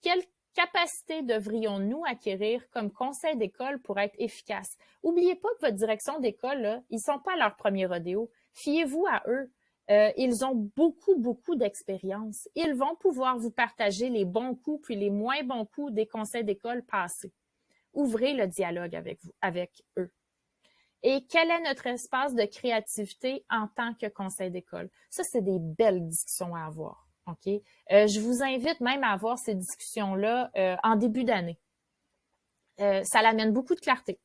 Quelle capacité devrions-nous acquérir comme conseil d'école pour être efficace? N'oubliez pas que votre direction d'école, là, ils ne sont pas à leur premier rodéo. Fiez-vous à eux. Ils ont beaucoup d'expérience. Ils vont pouvoir vous partager les bons coups puis les moins bons coups des conseils d'école passés. Ouvrez le dialogue avec eux. Et quel est notre espace de créativité en tant que conseil d'école? Ça, c'est des belles discussions à avoir. OK? Je vous invite même à avoir ces discussions-là en début d'année. Ça l'amène beaucoup de clarté.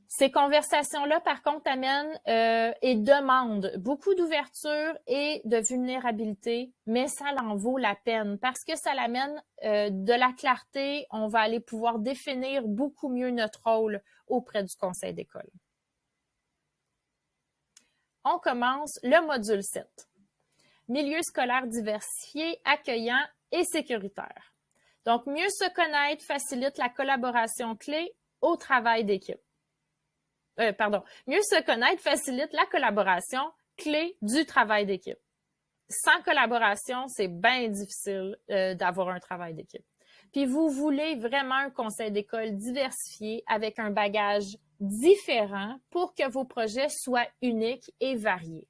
Ces conversations-là, par contre, amènent et demandent beaucoup d'ouverture et de vulnérabilité, mais ça en vaut la peine parce que ça l'amène de la clarté. On va aller pouvoir définir beaucoup mieux notre rôle auprès du conseil d'école. On commence le module 7. Milieu scolaire diversifié, accueillant et sécuritaire. Donc, mieux se connaître facilite la collaboration clé au travail d'équipe. Mieux se connaître facilite la collaboration clé du travail d'équipe. Sans collaboration, c'est bien difficile d'avoir un travail d'équipe. Puis vous voulez vraiment un conseil d'école diversifié avec un bagage différent pour que vos projets soient uniques et variés.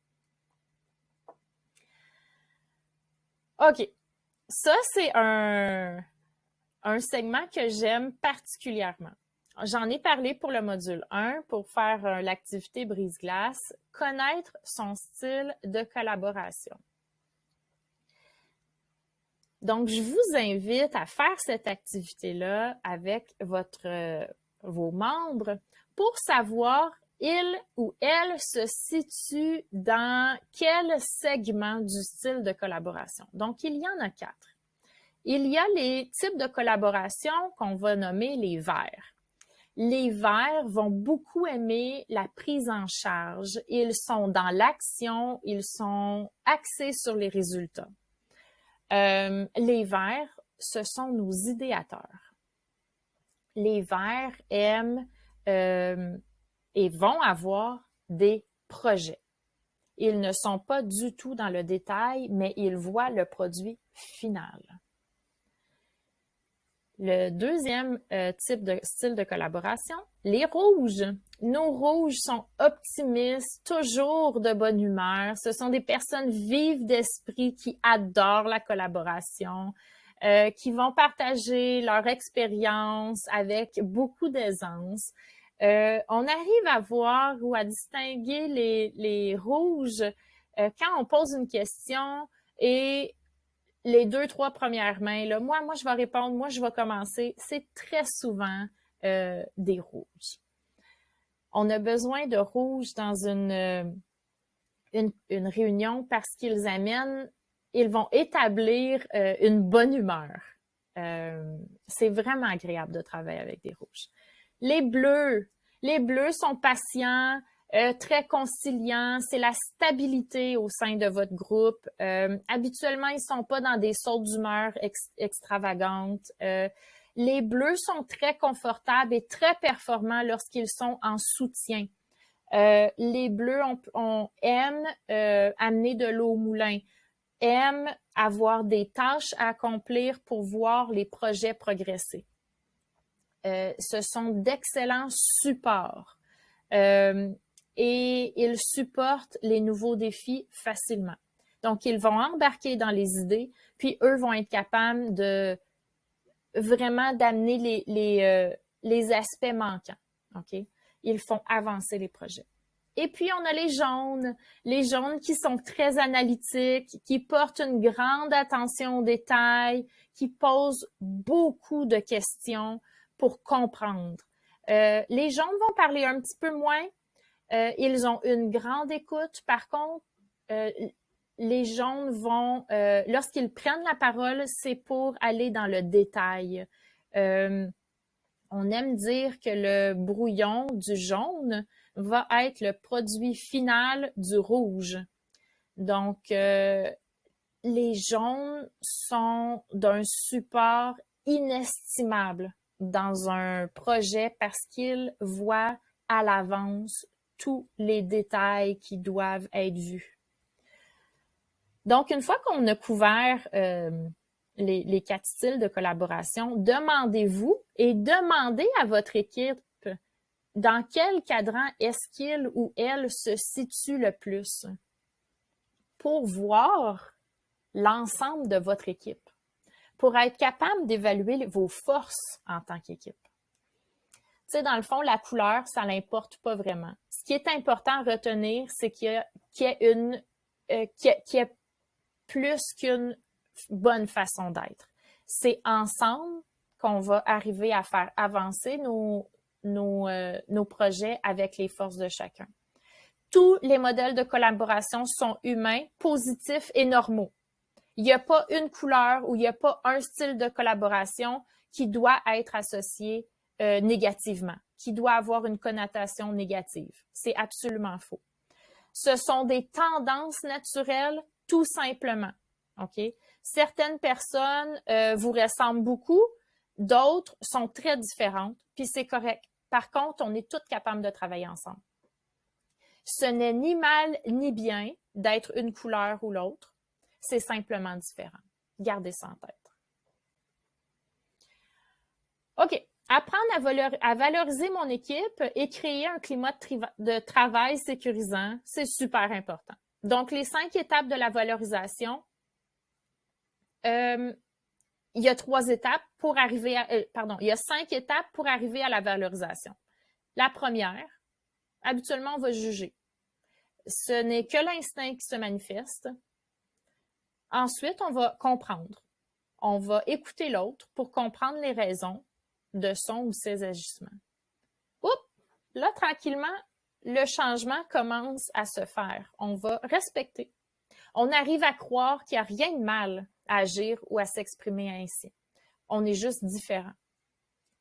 OK. Ça, c'est un segment que j'aime particulièrement. J'en ai parlé pour le module 1 pour faire l'activité brise-glace, connaître son style de collaboration. Donc, je vous invite à faire cette activité-là avec vos membres pour savoir il ou elle se situe dans quel segment du style de collaboration. Donc, il y en a 4. Il y a les types de collaboration qu'on va nommer les verts. Les verts vont beaucoup aimer la prise en charge. Ils sont dans l'action, ils sont axés sur les résultats. Les verts, ce sont nos idéateurs. Les verts aiment et vont avoir des projets. Ils ne sont pas du tout dans le détail, mais ils voient le produit final. Le deuxième type de style de collaboration, les rouges. Nos rouges sont optimistes, toujours de bonne humeur. Ce sont des personnes vives d'esprit qui adorent la collaboration. qui vont partager leur expérience avec beaucoup d'aisance. On arrive à voir ou à distinguer les rouges quand on pose une question et les 2-3 premières mains, là, moi, je vais répondre, moi, je vais commencer. C'est très souvent des rouges. On a besoin de rouges dans une réunion parce qu'ils amènent, ils vont établir une bonne humeur. C'est vraiment agréable de travailler avec des rouges. Les bleus sont patients, très conciliants, c'est la stabilité au sein de votre groupe. Habituellement, ils sont pas dans des sautes d'humeur extravagantes. Les bleus sont très confortables et très performants lorsqu'ils sont en soutien. Les bleus aiment amener de l'eau au moulin, aiment avoir des tâches à accomplir pour voir les projets progresser. Ce sont d'excellents supports et ils supportent les nouveaux défis facilement. Donc, ils vont embarquer dans les idées, puis eux vont être capables de vraiment d'amener les aspects manquants. OK? Ils font avancer les projets. Et puis, on a les jaunes qui sont très analytiques, qui portent une grande attention aux détails, qui posent beaucoup de questions pour comprendre. Les jaunes vont parler un petit peu moins. Ils ont une grande écoute. Par contre, les jaunes vont, lorsqu'ils prennent la parole, c'est pour aller dans le détail. On aime dire que le brouillon du jaune va être le produit final du rouge. Donc, les jaunes sont d'un support inestimable dans un projet parce qu'ils voient à l'avance tous les détails qui doivent être vus. Donc, une fois qu'on a couvert les 4 styles de collaboration, demandez-vous et demandez à votre équipe dans quel cadran est-ce qu'il ou elle se situe le plus pour voir l'ensemble de votre équipe, pour être capable d'évaluer vos forces en tant qu'équipe. Tu sais, dans le fond, la couleur, ça n'importe pas vraiment. Ce qui est important à retenir, c'est qu'il y ait plus qu'une bonne façon d'être. C'est ensemble qu'on va arriver à faire avancer nos projets avec les forces de chacun. Tous les modèles de collaboration sont humains, positifs et normaux. Il n'y a pas une couleur ou il n'y a pas un style de collaboration qui doit être associé négativement, qui doit avoir une connotation négative. C'est absolument faux. Ce sont des tendances naturelles, tout simplement. OK? Certaines personnes vous ressemblent beaucoup, d'autres sont très différentes, puis c'est correct. Par contre, on est toutes capables de travailler ensemble. Ce n'est ni mal ni bien d'être une couleur ou l'autre, c'est simplement différent. Gardez ça en tête. OK. Apprendre à valoriser mon équipe et créer un climat de travail sécurisant, c'est super important. Donc, les 5 étapes de la valorisation, il y a 3 étapes pour arriver à, il y a 5 étapes pour arriver à la valorisation. La première, habituellement, on va juger. Ce n'est que l'instinct qui se manifeste. Ensuite, on va comprendre. On va écouter l'autre pour comprendre les raisons de son ou ses agissements. Oups! Là, tranquillement, le changement commence à se faire. On va respecter. On arrive à croire qu'il n'y a rien de mal à agir ou à s'exprimer ainsi. On est juste différent.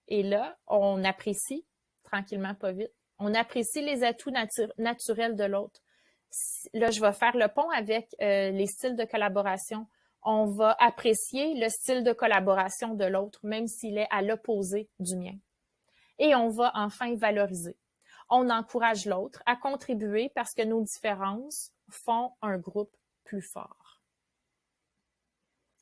Et là, on apprécie, tranquillement, pas vite, on apprécie les atouts naturels de l'autre. Là, je vais faire le pont avec les styles de collaboration. On va apprécier le style de collaboration de l'autre, même s'il est à l'opposé du mien. Et on va enfin valoriser. On encourage l'autre à contribuer parce que nos différences font un groupe plus fort.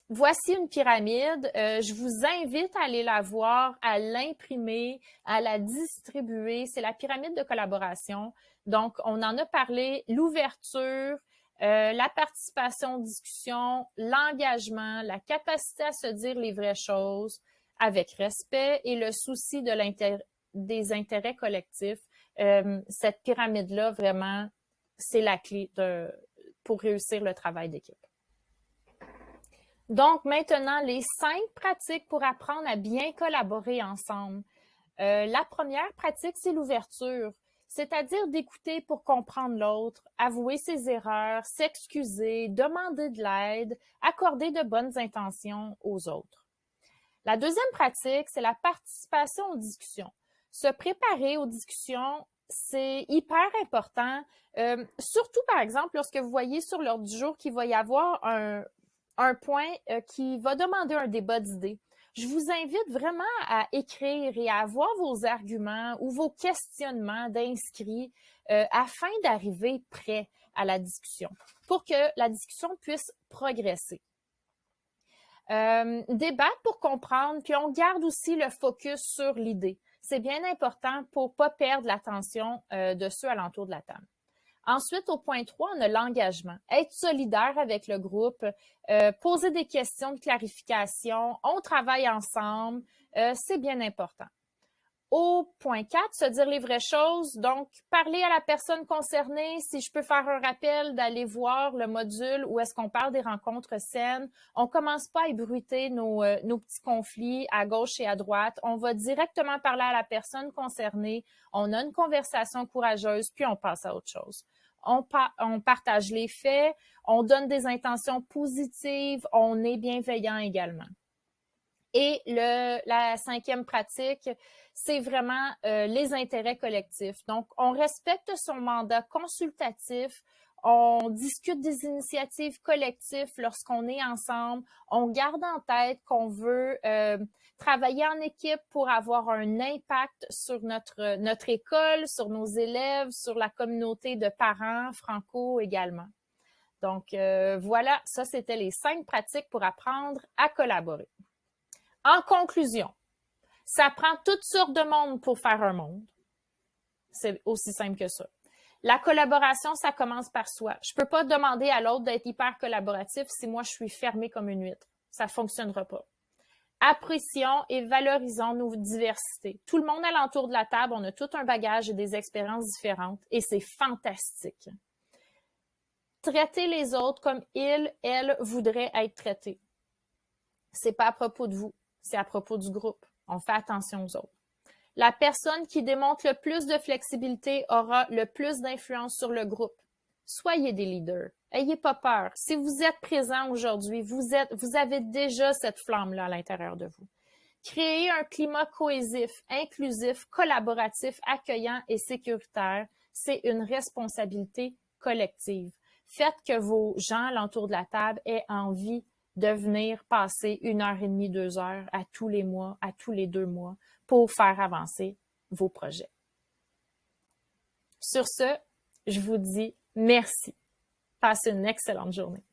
Voici une pyramide. Je vous invite à aller la voir, à l'imprimer, à la distribuer. C'est la pyramide de collaboration. Donc, on en a parlé, l'ouverture, la participation aux discussions, l'engagement, la capacité à se dire les vraies choses avec respect et le souci des intérêts collectifs. Cette pyramide-là, vraiment, c'est la clé pour réussir le travail d'équipe. Donc, maintenant, les 5 pratiques pour apprendre à bien collaborer ensemble. La première pratique, c'est l'ouverture, c'est-à-dire d'écouter pour comprendre l'autre, avouer ses erreurs, s'excuser, demander de l'aide, accorder de bonnes intentions aux autres. La deuxième pratique, c'est la participation aux discussions. Se préparer aux discussions, c'est hyper important, surtout par exemple lorsque vous voyez sur l'ordre du jour qu'il va y avoir un point qui va demander un débat d'idées. Je vous invite vraiment à écrire et à avoir vos arguments ou vos questionnements d'inscrits afin d'arriver prêt à la discussion pour que la discussion puisse progresser. Débattre pour comprendre, puis on garde aussi le focus sur l'idée. C'est bien important pour ne pas perdre l'attention de ceux alentour de la table. Ensuite, au point 3, on a l'engagement. Être solidaire avec le groupe, poser des questions de clarification, on travaille ensemble, c'est bien important. Au point 4, se dire les vraies choses, donc parler à la personne concernée, si je peux faire un rappel d'aller voir le module où est-ce qu'on parle des rencontres saines, on commence pas à ébruiter nos petits conflits à gauche et à droite, on va directement parler à la personne concernée, on a une conversation courageuse, puis on passe à autre chose. On partage les faits, on donne des intentions positives, on est bienveillant également. Et la 5e pratique, c'est vraiment les intérêts collectifs. Donc, on respecte son mandat consultatif, on discute des initiatives collectives lorsqu'on est ensemble, on garde en tête qu'on veut travailler en équipe pour avoir un impact sur notre école, sur nos élèves, sur la communauté de parents franco également. Donc, voilà, ça, c'était les 5 pratiques pour apprendre à collaborer. En conclusion, ça prend toutes sortes de monde pour faire un monde. C'est aussi simple que ça. La collaboration, ça commence par soi. Je peux pas demander à l'autre d'être hyper collaboratif si moi je suis fermée comme une huître. Ça fonctionnera pas. Apprécions et valorisons nos diversités. Tout le monde alentour de la table, on a tout un bagage et des expériences différentes et c'est fantastique. Traitez les autres comme ils, elles voudraient être traités. C'est pas à propos de vous. C'est à propos du groupe. On fait attention aux autres. La personne qui démontre le plus de flexibilité aura le plus d'influence sur le groupe. Soyez des leaders. Ayez pas peur. Si vous êtes présent aujourd'hui, vous avez déjà cette flamme-là à l'intérieur de vous. Créez un climat cohésif, inclusif, collaboratif, accueillant et sécuritaire. C'est une responsabilité collective. Faites que vos gens alentour de la table aient envie de venir passer 1h30, 2 heures à tous les mois, à tous les 2 mois pour faire avancer vos projets. Sur ce, je vous dis merci. Passez une excellente journée.